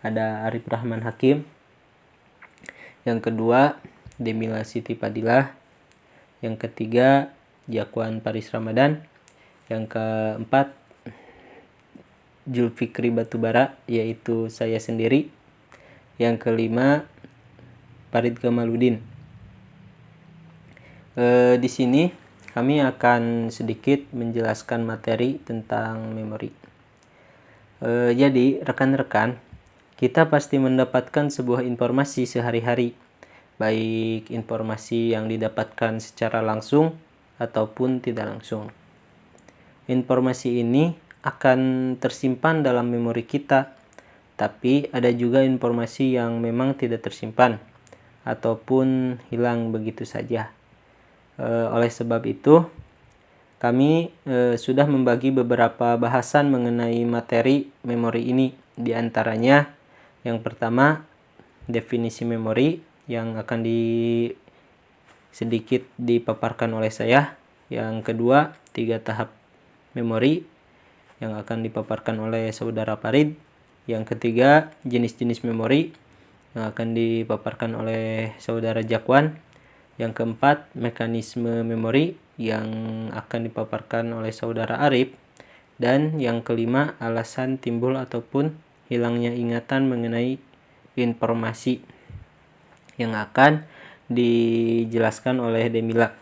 ada Arif Rahman Hakim. Yang kedua, Demila Siti Fadilah. Yang ketiga, Jakwan Paris Ramadan. Yang keempat, Julfikri Batubara, yaitu saya sendiri. Yang kelima, Farid Kamaludin. Di sini kami akan sedikit menjelaskan materi tentang memori. Jadi rekan-rekan, kita pasti mendapatkan sebuah informasi sehari-hari, baik informasi yang didapatkan secara langsung ataupun tidak langsung. Informasi ini akan tersimpan dalam memori kita, tapi ada juga informasi yang memang tidak tersimpan ataupun hilang begitu saja. Oleh sebab itu, kami sudah membagi beberapa bahasan mengenai materi memori ini. Di antaranya, yang pertama, definisi memori yang akan sedikit dipaparkan oleh saya. Yang kedua, 3 tahap memori yang akan dipaparkan oleh saudara Farid. Yang ketiga, jenis-jenis memori yang akan dipaparkan oleh saudara Jakwan. Yang keempat, mekanisme memori yang akan dipaparkan oleh saudara Arif. Dan yang kelima, alasan timbul ataupun hilangnya ingatan mengenai informasi yang akan dijelaskan oleh Demila.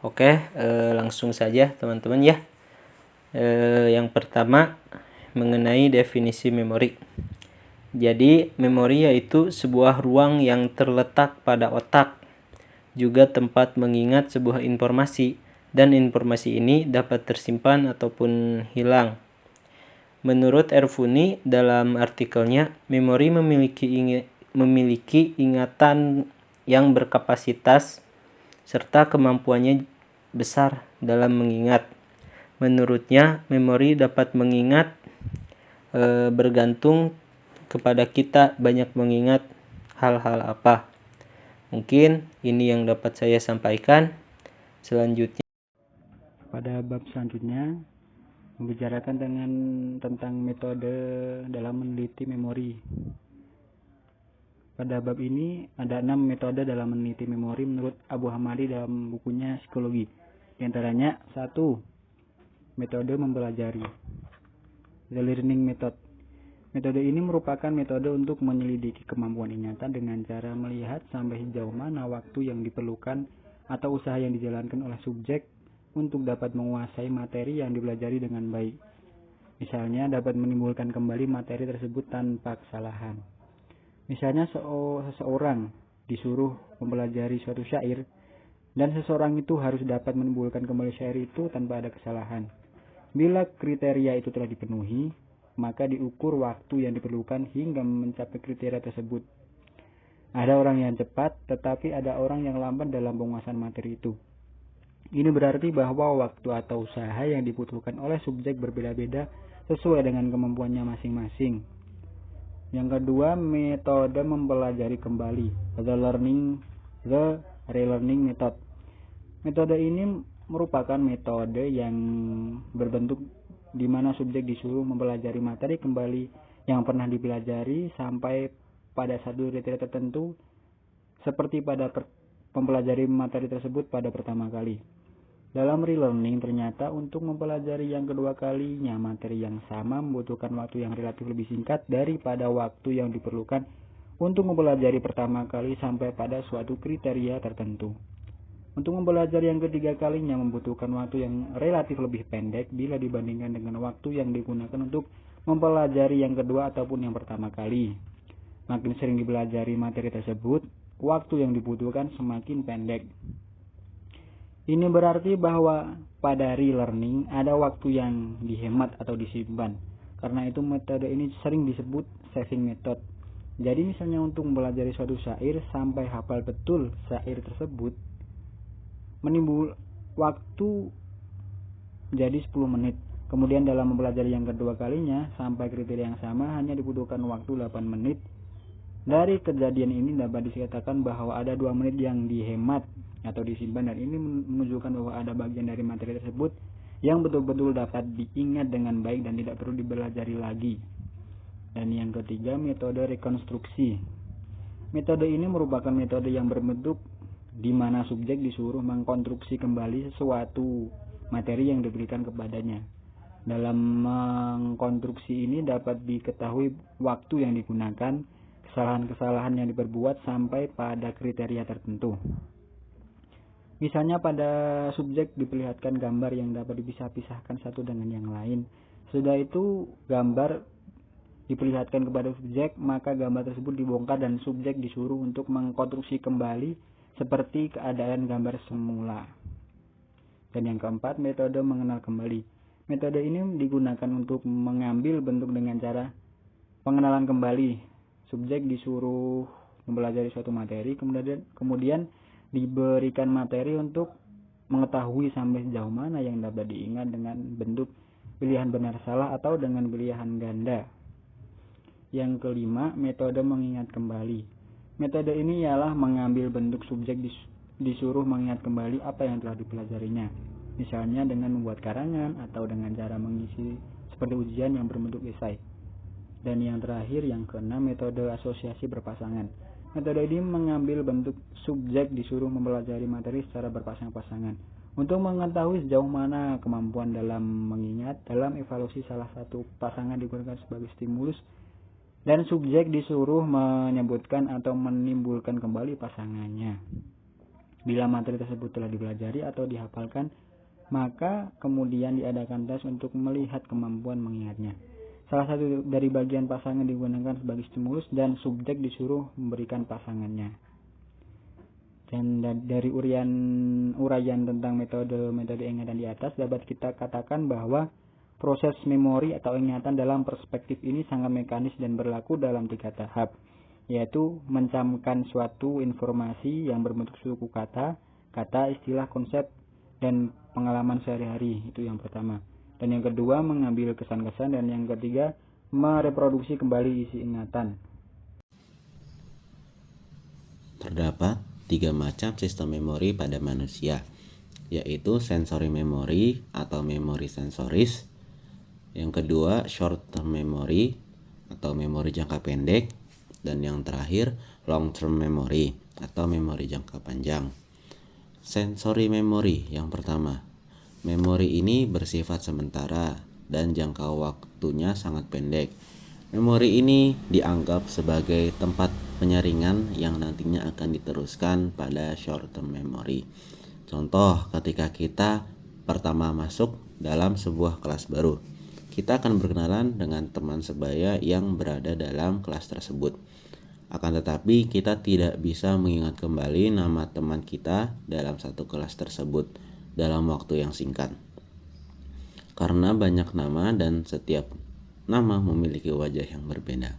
Oke, langsung saja teman-teman ya. Yang pertama, mengenai definisi memori. Jadi, memori yaitu sebuah ruang yang terletak pada otak, juga tempat mengingat sebuah informasi, dan informasi ini dapat tersimpan ataupun hilang. Menurut Erfuni dalam artikelnya, memori memiliki ingatan yang berkapasitas serta kemampuannya besar dalam mengingat. Menurutnya, memori dapat mengingat bergantung kepada kita banyak mengingat hal-hal apa. Mungkin ini yang dapat saya sampaikan. Selanjutnya, pada bab selanjutnya membicarakan tentang metode dalam meneliti memori. Pada bab ini ada 6 metode dalam meneliti memori menurut Abu Hamadi dalam bukunya Psikologi. Di antaranya 1. Metode mempelajari, the learning method. Metode ini merupakan metode untuk menyelidiki kemampuan ingatan dengan cara melihat sampai sejauh mana waktu yang diperlukan atau usaha yang dijalankan oleh subjek untuk dapat menguasai materi yang dipelajari dengan baik. Misalnya dapat menimbulkan kembali materi tersebut tanpa kesalahan. Misalnya seseorang disuruh mempelajari suatu syair dan seseorang itu harus dapat menimbulkan kembali syair itu tanpa ada kesalahan. Bila kriteria itu telah dipenuhi, maka diukur waktu yang diperlukan hingga mencapai kriteria tersebut. Ada orang yang cepat, tetapi ada orang yang lambat dalam penguasaan materi itu. Ini berarti bahwa waktu atau usaha yang dibutuhkan oleh subjek berbeda-beda sesuai dengan kemampuannya masing-masing. Yang kedua, metode mempelajari kembali, the relearning method. Metode ini merupakan metode yang berbentuk di mana subjek disuruh mempelajari materi kembali yang pernah dipelajari sampai pada satu kriteria tertentu, seperti pada mempelajari materi tersebut pada pertama kali. Dalam relearning, ternyata untuk mempelajari yang kedua kalinya materi yang sama membutuhkan waktu yang relatif lebih singkat daripada waktu yang diperlukan untuk mempelajari pertama kali sampai pada suatu kriteria tertentu. Untuk mempelajari yang ketiga kalinya membutuhkan waktu yang relatif lebih pendek bila dibandingkan dengan waktu yang digunakan untuk mempelajari yang kedua ataupun yang pertama kali. Makin sering dipelajari materi tersebut, waktu yang dibutuhkan semakin pendek. Ini berarti bahwa pada relearning ada waktu yang dihemat atau disimpan. Karena itu metode ini sering disebut saving method. Jadi misalnya untuk mempelajari suatu syair sampai hafal betul syair tersebut, menimbul waktu jadi 10 menit. Kemudian dalam mempelajari yang kedua kalinya sampai kriteria yang sama hanya dibutuhkan waktu 8 menit. Dari kejadian ini dapat dikatakan bahwa ada 2 menit yang dihemat atau disimpan, dan ini menunjukkan bahwa ada bagian dari materi tersebut yang betul-betul dapat diingat dengan baik dan tidak perlu dipelajari lagi. Dan yang ketiga, metode rekonstruksi. Metode ini merupakan metode yang berbentuk di mana subjek disuruh mengkonstruksi kembali sesuatu materi yang diberikan kepadanya. Dalam mengkonstruksi ini dapat diketahui waktu yang digunakan, kesalahan-kesalahan yang diperbuat sampai pada kriteria tertentu. Misalnya pada subjek diperlihatkan gambar yang dapat dipisah-pisahkan satu dengan yang lain. Sesudah itu gambar diperlihatkan kepada subjek, maka gambar tersebut dibongkar dan subjek disuruh untuk mengkonstruksi kembali seperti keadaan gambar semula. Dan yang keempat, metode mengenal kembali. Metode ini digunakan untuk mengambil bentuk dengan cara pengenalan kembali. Subjek disuruh mempelajari suatu materi, kemudian diberikan materi untuk mengetahui sampai sejauh mana yang dapat diingat dengan bentuk pilihan benar salah atau dengan pilihan ganda. Yang kelima, metode mengingat kembali. Metode ini ialah mengambil bentuk subjek disuruh mengingat kembali apa yang telah dipelajarinya. Misalnya dengan membuat karangan atau dengan cara mengisi seperti ujian yang berbentuk esai. Dan yang terakhir, yang keenam, metode asosiasi berpasangan. Metode ini mengambil bentuk subjek disuruh mempelajari materi secara berpasang-pasangan. Untuk mengetahui sejauh mana kemampuan dalam mengingat, dalam evaluasi salah satu pasangan digunakan sebagai stimulus dan subjek disuruh menyebutkan atau menimbulkan kembali pasangannya. Bila materi tersebut telah dipelajari atau dihafalkan, maka kemudian diadakan tes untuk melihat kemampuan mengingatnya. Salah satu dari bagian pasangan digunakan sebagai stimulus dan subjek disuruh memberikan pasangannya. Dan dari uraian tentang metode ingatan di atas dapat kita katakan bahwa proses memori atau ingatan dalam perspektif ini sangat mekanis dan berlaku dalam 3 tahap, yaitu mencamkan suatu informasi yang berbentuk suku kata, istilah, konsep, dan pengalaman sehari-hari. Itu yang pertama. Dan yang kedua, mengambil kesan-kesan, dan yang ketiga, mereproduksi kembali isi ingatan. Terdapat 3 macam sistem memori pada manusia, yaitu sensory memory atau memori sensoris. Yang kedua, short term memory atau memori jangka pendek. Dan yang terakhir, long term memory atau memori jangka panjang. Sensory memory yang pertama. Memori ini bersifat sementara dan jangka waktunya sangat pendek. Memori ini dianggap sebagai tempat penyaringan yang nantinya akan diteruskan pada short term memory. Contoh, ketika kita pertama masuk dalam sebuah kelas baru, kita akan berkenalan dengan teman sebaya yang berada dalam kelas tersebut. Akan tetapi kita tidak bisa mengingat kembali nama teman kita dalam satu kelas tersebut dalam waktu yang singkat. Karena banyak nama dan setiap nama memiliki wajah yang berbeda.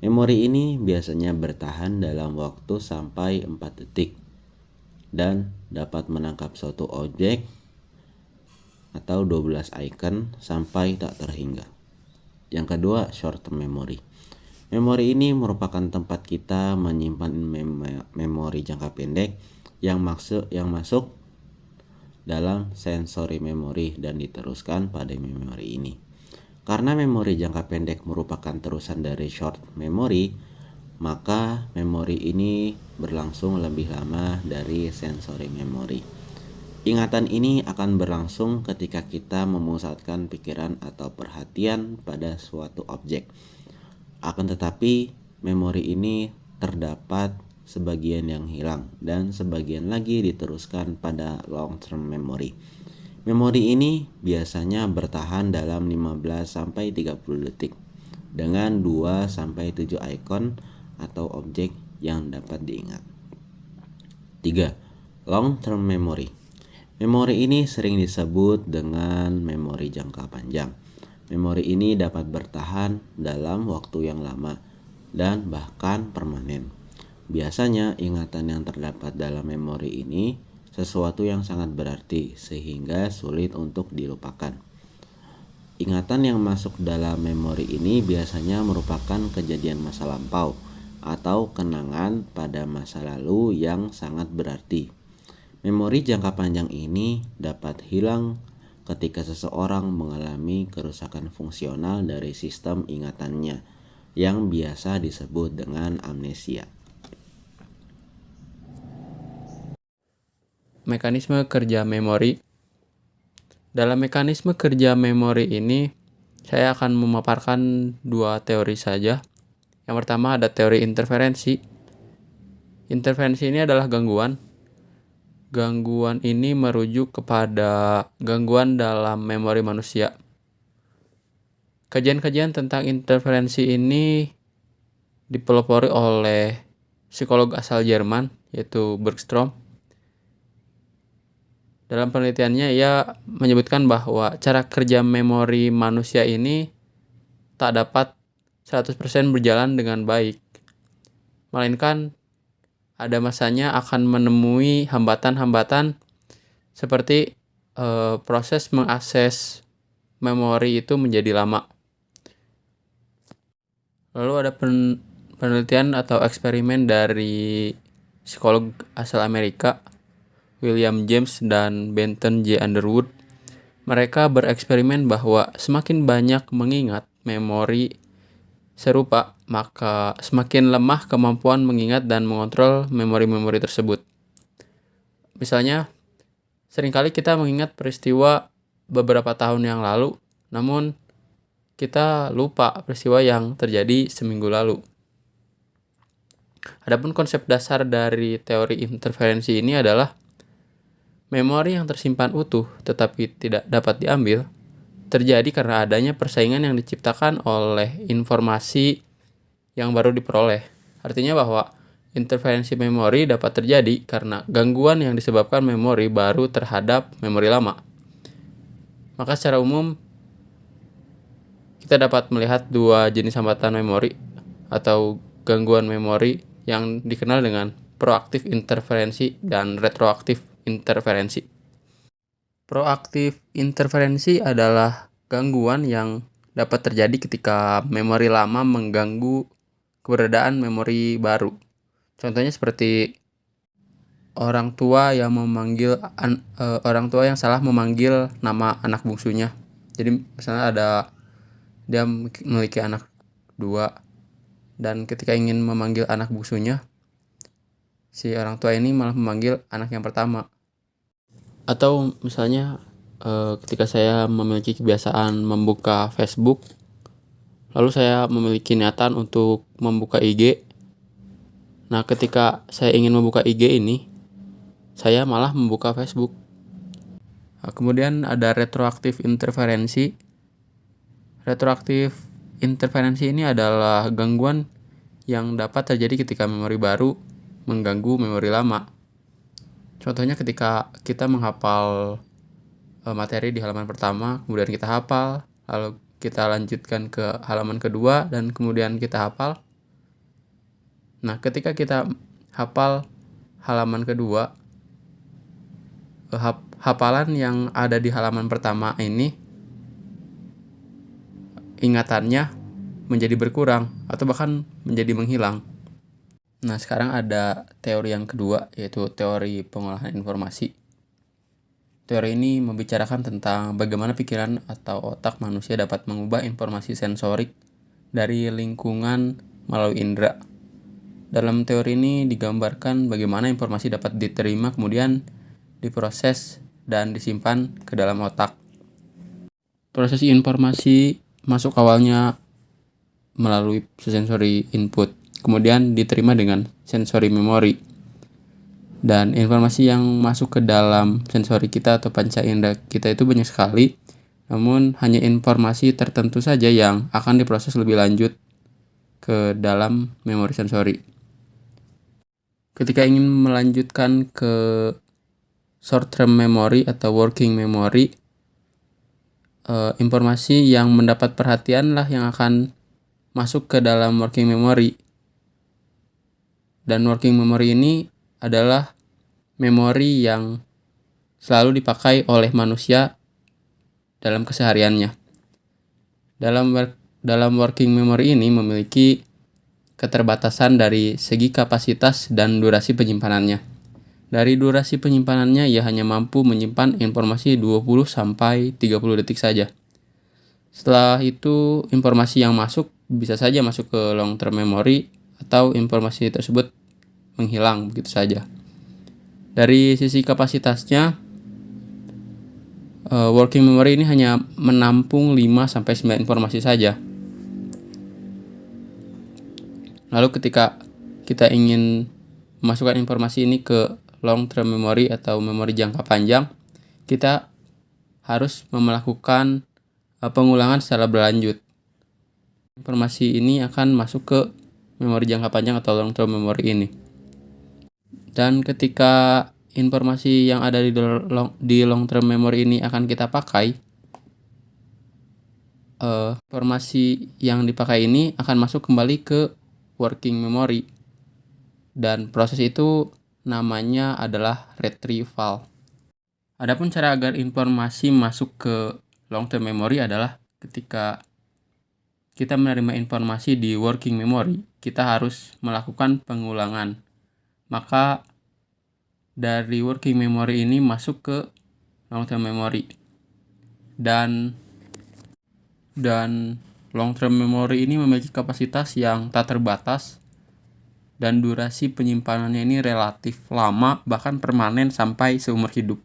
Memori ini biasanya bertahan dalam waktu sampai 4 detik dan dapat menangkap suatu objek atau 12 icon sampai tak terhingga. Yang kedua, short term memory. Memori ini merupakan tempat kita menyimpan memori jangka pendek yang masuk dalam sensory memory dan diteruskan pada memori ini. Karena memori jangka pendek merupakan terusan dari short memory, maka memori ini berlangsung lebih lama dari sensory memory. Ingatan ini akan berlangsung ketika kita memusatkan pikiran atau perhatian pada suatu objek. Akan tetapi, memori ini terdapat sebagian yang hilang dan sebagian lagi diteruskan pada long term memory. Memori ini biasanya bertahan dalam 15-30 detik dengan 2-7 icon atau objek yang dapat diingat. 3. Long term memory. Memori ini sering disebut dengan memori jangka panjang. Memori ini dapat bertahan dalam waktu yang lama dan bahkan permanen. Biasanya ingatan yang terdapat dalam memori ini sesuatu yang sangat berarti sehingga sulit untuk dilupakan. Ingatan yang masuk dalam memori ini biasanya merupakan kejadian masa lampau atau kenangan pada masa lalu yang sangat berarti. Memori jangka panjang ini dapat hilang ketika seseorang mengalami kerusakan fungsional dari sistem ingatannya yang biasa disebut dengan amnesia. Mekanisme kerja memori. Dalam mekanisme kerja memori ini, saya akan memaparkan dua teori saja. Yang pertama ada teori interferensi. Interferensi ini adalah gangguan. Gangguan ini merujuk kepada gangguan dalam memori manusia. Kajian-kajian tentang interferensi ini dipelopori oleh psikolog asal Jerman, yaitu Bergstrom. Dalam penelitiannya, ia menyebutkan bahwa cara kerja memori manusia ini tak dapat 100% berjalan dengan baik, melainkan ada masanya akan menemui hambatan-hambatan seperti proses mengakses memori itu menjadi lama. Lalu ada penelitian atau eksperimen dari psikolog asal Amerika, William James dan Benton J. Underwood. Mereka bereksperimen bahwa semakin banyak mengingat memori serupa, maka semakin lemah kemampuan mengingat dan mengontrol memori-memori tersebut. Misalnya, seringkali kita mengingat peristiwa beberapa tahun yang lalu, namun kita lupa peristiwa yang terjadi seminggu lalu. Adapun konsep dasar dari teori interferensi ini adalah memori yang tersimpan utuh tetapi tidak dapat diambil terjadi karena adanya persaingan yang diciptakan oleh informasi yang baru diperoleh. Artinya bahwa interferensi memori dapat terjadi karena gangguan yang disebabkan memori baru terhadap memori lama. Maka secara umum kita dapat melihat dua jenis hambatan memori atau gangguan memori yang dikenal dengan proaktif interferensi dan retroaktif interferensi. Proaktif interferensi adalah gangguan yang dapat terjadi ketika memori lama mengganggu keberadaan memori baru. Contohnya seperti orang tua yang salah memanggil nama anak bungsunya. Jadi misalnya dia memiliki anak 2 dan ketika ingin memanggil anak bungsunya, si orang tua ini malah memanggil anak yang pertama. Atau misalnya ketika saya memiliki kebiasaan membuka Facebook, lalu saya memiliki niatan untuk membuka IG. Nah, ketika saya ingin membuka IG ini, saya malah membuka Facebook. Nah, kemudian ada retroaktif interferensi. Retroaktif interferensi ini adalah gangguan yang dapat terjadi ketika memori baru mengganggu memori lama. Contohnya ketika kita menghafal materi di halaman pertama, kemudian kita hafal, lalu kita lanjutkan ke halaman kedua, dan kemudian kita hafal. Nah, ketika kita hafal halaman kedua, hafalan yang ada di halaman pertama ini, ingatannya menjadi berkurang atau bahkan menjadi menghilang. Nah, sekarang ada teori yang kedua, yaitu teori pengolahan informasi. Teori ini membicarakan tentang bagaimana pikiran atau otak manusia dapat mengubah informasi sensorik dari lingkungan melalui indera. Dalam teori ini digambarkan bagaimana informasi dapat diterima kemudian diproses dan disimpan ke dalam otak. Proses informasi masuk awalnya melalui sensory input, kemudian diterima dengan sensory memory. Dan informasi yang masuk ke dalam sensori kita atau panca indera kita itu banyak sekali, namun hanya informasi tertentu saja yang akan diproses lebih lanjut ke dalam memori sensori. Ketika ingin melanjutkan ke short term memory atau working memory, informasi yang mendapat perhatian lah yang akan masuk ke dalam working memory. Dan working memory ini adalah memori yang selalu dipakai oleh manusia dalam kesehariannya. Dalam working memory ini memiliki keterbatasan dari segi kapasitas dan durasi penyimpanannya. Dari durasi penyimpanannya, ia hanya mampu menyimpan informasi 20-30 detik saja. Setelah itu, informasi yang masuk bisa saja masuk ke long term memory atau informasi tersebut menghilang begitu saja. Dari sisi kapasitasnya, working memory ini hanya menampung 5-9 informasi saja. Lalu ketika kita ingin memasukkan informasi ini ke long term memory atau memori jangka panjang, kita harus melakukan pengulangan secara berlanjut. Informasi ini akan masuk ke memori jangka panjang atau long term memory ini. Dan ketika informasi yang ada di long term memory ini akan kita pakai, informasi yang dipakai ini akan masuk kembali ke working memory. Dan proses itu namanya adalah retrieval. Adapun cara agar informasi masuk ke long term memory adalah ketika kita menerima informasi di working memory, kita harus melakukan pengulangan. Maka dari working memory ini masuk ke long term memory. Dan long term memory ini memiliki kapasitas yang tak terbatas dan durasi penyimpanannya ini relatif lama, bahkan permanen sampai seumur hidup.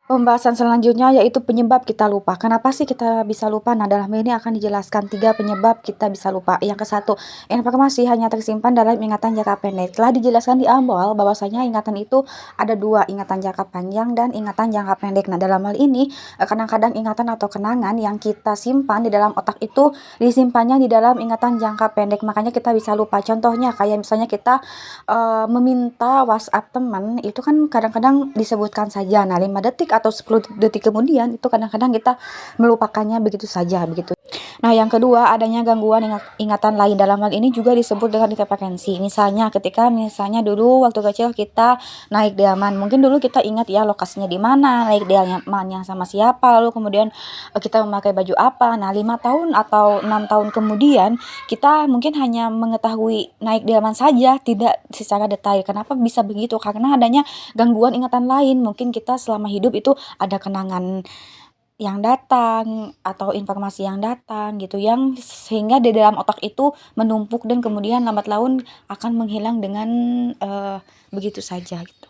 Pembahasan selanjutnya yaitu penyebab kita lupa. Kenapa sih kita bisa lupa? Nah, dalam ini akan dijelaskan 3 penyebab kita bisa lupa. Yang ke-1, informasi hanya tersimpan dalam ingatan jangka pendek. Telah dijelaskan di awal bahwasanya ingatan itu ada 2, ingatan jangka panjang dan ingatan jangka pendek. Nah, dalam hal ini kadang-kadang ingatan atau kenangan yang kita simpan di dalam otak itu disimpannya di dalam ingatan jangka pendek. Makanya kita bisa lupa. Contohnya kayak misalnya kita meminta WhatsApp teman, itu kan kadang-kadang disebutkan saja. Nah, 5 detik atau 10 detik kemudian itu kadang-kadang kita melupakannya begitu saja begitu. Nah, yang kedua adanya gangguan ingatan lain. Dalam hal ini juga disebut dengan interferensi. Misalnya dulu waktu kecil kita naik delman, mungkin dulu kita ingat ya lokasinya di mana, naik delmannya sama siapa, lalu kemudian kita memakai baju apa. Nah, 5 tahun atau 6 tahun kemudian kita mungkin hanya mengetahui naik delman saja, tidak secara detail. Kenapa bisa begitu? Karena adanya gangguan ingatan lain. Mungkin kita selama hidup itu ada kenangan yang datang atau informasi yang datang gitu, yang sehingga di dalam otak itu menumpuk dan kemudian lambat laun akan menghilang dengan begitu saja gitu.